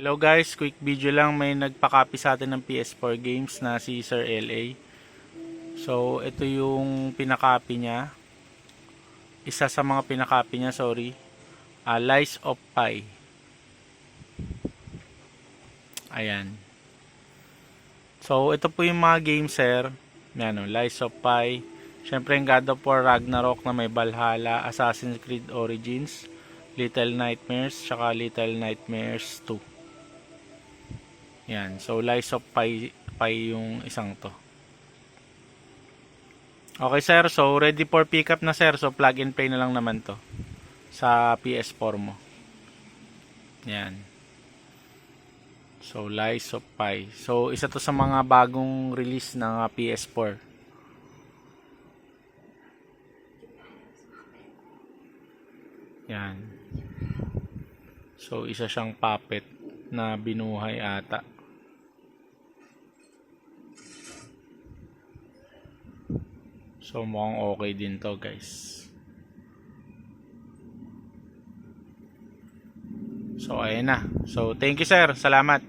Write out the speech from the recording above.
Hello guys, quick video lang. May nagpa-copy sa atin ng PS4 games na si Sir LA. So, ito yung pinakopy niya. Isa sa mga pinakopy niya, sorry. Lies of Pi. Ayan. So, ito po yung mga games, sir. Yan o, Lies of Pi. Siyempre, yung God of War Ragnarok na may Valhalla, Assassin's Creed Origins, Little Nightmares, tsaka Little Nightmares 2. Yan. So, Lies of Pi yung isang to. Okay, sir. So, ready for pickup na, sir. So, plug and play na lang naman to sa PS4 mo. Yan. So, Lies of Pi. So, isa to sa mga bagong release ng PS4. Yan. So, isa siyang puppet na binuhay ata. So, mukhang okay din to, guys. So, ayan na. So, thank you, sir. Salamat.